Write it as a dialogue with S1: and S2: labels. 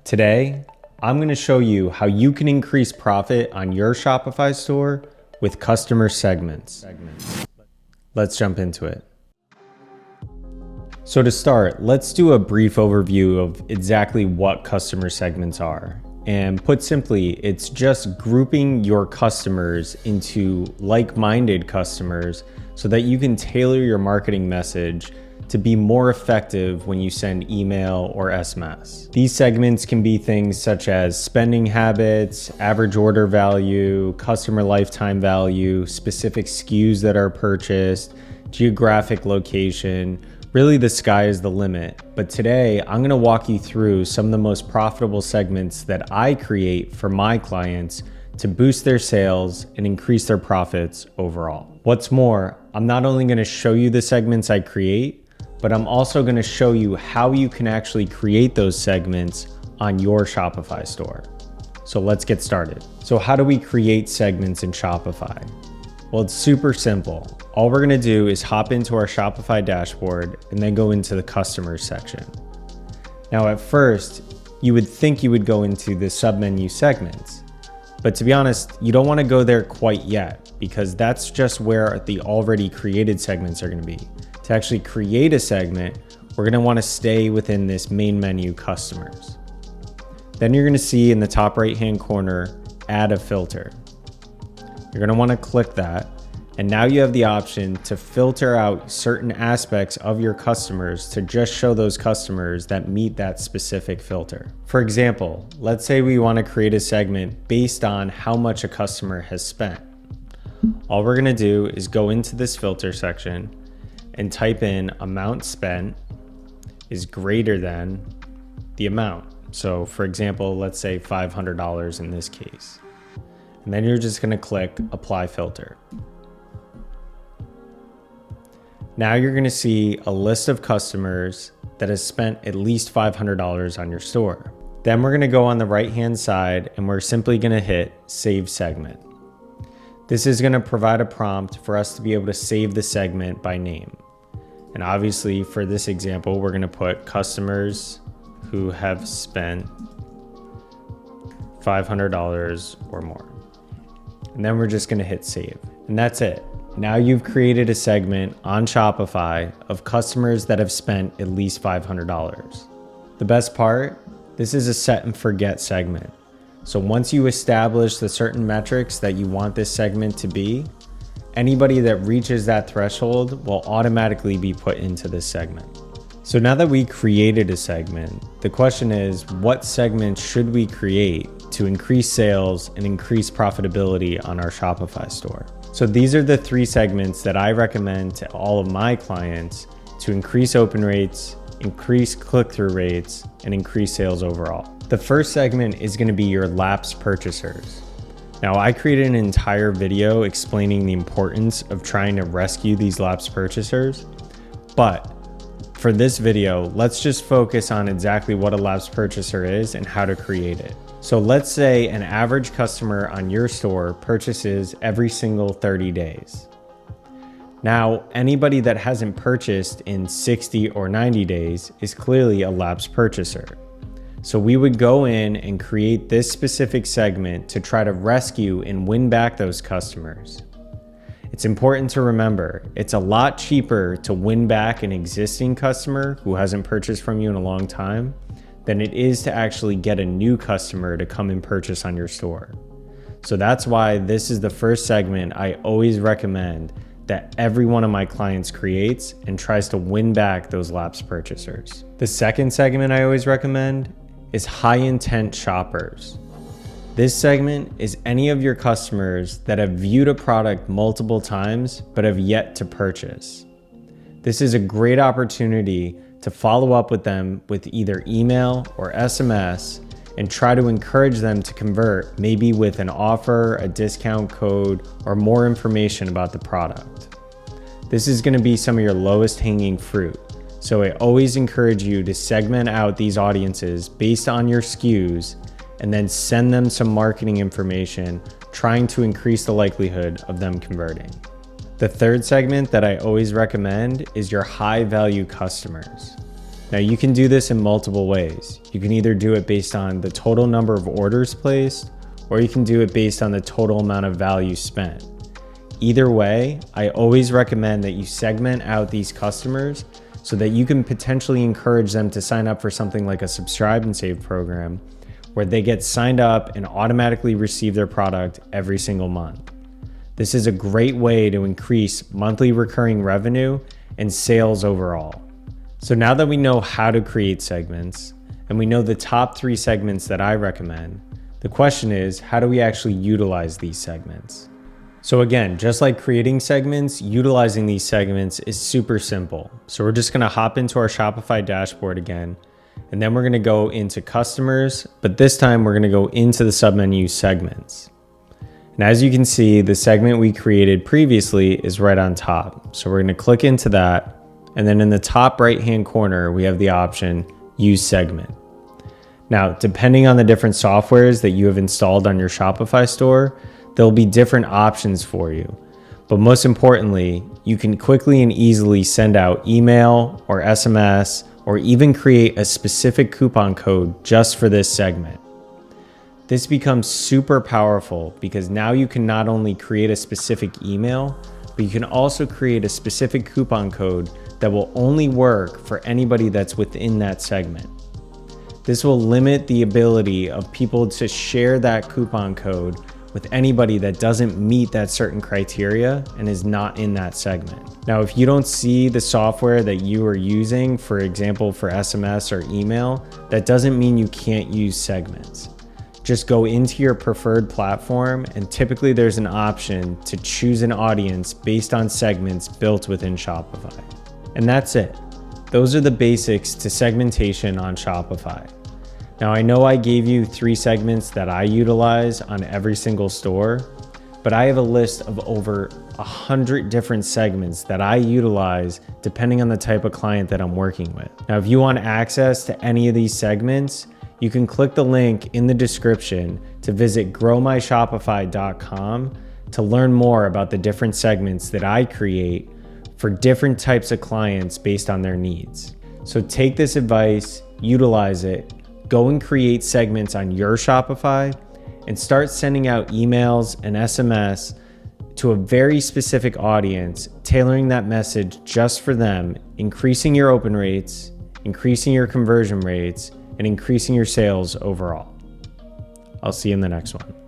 S1: Today, I'm going to show you how you can increase profit on your Shopify store with customer segments. Let's jump into it. So to start, let's do a brief overview of exactly what customer segments are. And put simply, it's just grouping your customers into like-minded customers so that you can tailor your marketing message to be more effective when you send email or SMS. These segments can be things such as spending habits, average order value, customer lifetime value, specific SKUs that are purchased, geographic location. Really, the sky is the limit. But today, I'm gonna walk you through some of the most profitable segments that I create for my clients to boost their sales and increase their profits overall. What's more, I'm not only gonna show you the segments I create, but I'm also gonna show you how you can actually create those segments on your Shopify store. So let's get started. So how do we create segments in Shopify? Well, it's super simple. All we're gonna do is hop into our Shopify dashboard and then go into the customers section. Now at first, you would think you would go into the submenu segments, but to be honest, you don't wanna go there quite yet because that's just where the already created segments are gonna be. To actually create a segment, we're gonna wanna stay within this main menu, customers. Then you're gonna see in the top right-hand corner, add a filter. You're gonna wanna click that, and now you have the option to filter out certain aspects of your customers to just show those customers that meet that specific filter. For example, let's say we wanna create a segment based on how much a customer has spent. All we're gonna do is go into this filter section and type in amount spent is greater than the amount. So for example, let's say $500 in this case. And then you're just gonna click apply filter. Now you're gonna see a list of customers that has spent at least $500 on your store. Then we're gonna go on the right-hand side and we're simply gonna hit save segment. This is gonna provide a prompt for us to be able to save the segment by name. And obviously for this example, we're gonna put customers who have spent $500 or more. And then we're just gonna hit save. And that's it. Now you've created a segment on Shopify of customers that have spent at least $500. The best part, this is a set and forget segment. So once you establish the certain metrics that you want this segment to be, anybody that reaches that threshold will automatically be put into this segment. So now that we created a segment, the question is, what segment should we create to increase sales and increase profitability on our Shopify store? So these are the 3 segments that I recommend to all of my clients to increase open rates, increase click-through rates, and increase sales overall. The first segment is gonna be your lapsed purchasers. Now, I created an entire video explaining the importance of trying to rescue these lapsed purchasers, but for this video, let's just focus on exactly what a lapsed purchaser is and how to create it. So let's say an average customer on your store purchases every single 30 days. Now, anybody that hasn't purchased in 60 or 90 days is clearly a lapsed purchaser. So we would go in and create this specific segment to try to rescue and win back those customers. It's important to remember, it's a lot cheaper to win back an existing customer who hasn't purchased from you in a long time than it is to actually get a new customer to come and purchase on your store. So that's why this is the first segment I always recommend that every one of my clients creates and tries to win back those lapsed purchasers. The second segment I always recommend is high intent shoppers. This segment is any of your customers that have viewed a product multiple times but have yet to purchase. This is a great opportunity to follow up with them with either email or SMS and try to encourage them to convert, maybe with an offer, a discount code, or more information about the product. This is going to be some of your lowest hanging fruit. So I always encourage you to segment out these audiences based on your SKUs and then send them some marketing information, trying to increase the likelihood of them converting. The third segment that I always recommend is your high value customers. Now you can do this in multiple ways. You can either do it based on the total number of orders placed, or you can do it based on the total amount of value spent. Either way, I always recommend that you segment out these customers so that you can potentially encourage them to sign up for something like a subscribe and save program, where they get signed up and automatically receive their product every single month. This is a great way to increase monthly recurring revenue and sales overall. So now that we know how to create segments, and we know the top 3 segments that I recommend, the question is, how do we actually utilize these segments? So again, just like creating segments, utilizing these segments is super simple. So we're just gonna hop into our Shopify dashboard again, and then we're gonna go into customers, but this time we're gonna go into the submenu segments. And as you can see, the segment we created previously is right on top. So we're gonna click into that, and then in the top right-hand corner, we have the option, Use Segment. Now, depending on the different softwares that you have installed on your Shopify store, there'll be different options for you. But most importantly, you can quickly and easily send out email or SMS, or even create a specific coupon code just for this segment. This becomes super powerful because now you can not only create a specific email, but you can also create a specific coupon code that will only work for anybody that's within that segment. This will limit the ability of people to share that coupon code with anybody that doesn't meet that certain criteria and is not in that segment. Now, if you don't see the software that you are using, for example, for SMS or email, that doesn't mean you can't use segments. Just go into your preferred platform, and typically there's an option to choose an audience based on segments built within Shopify. And that's it. Those are the basics to segmentation on Shopify. Now, I know I gave you 3 segments that I utilize on every single store, but I have a list of over 100 different segments that I utilize depending on the type of client that I'm working with. Now, if you want access to any of these segments, you can click the link in the description to visit growmyshopify.com to learn more about the different segments that I create for different types of clients based on their needs. So take this advice, utilize it, go and create segments on your Shopify, and start sending out emails and SMS to a very specific audience, tailoring that message just for them, increasing your open rates, increasing your conversion rates, and increasing your sales overall. I'll see you in the next one.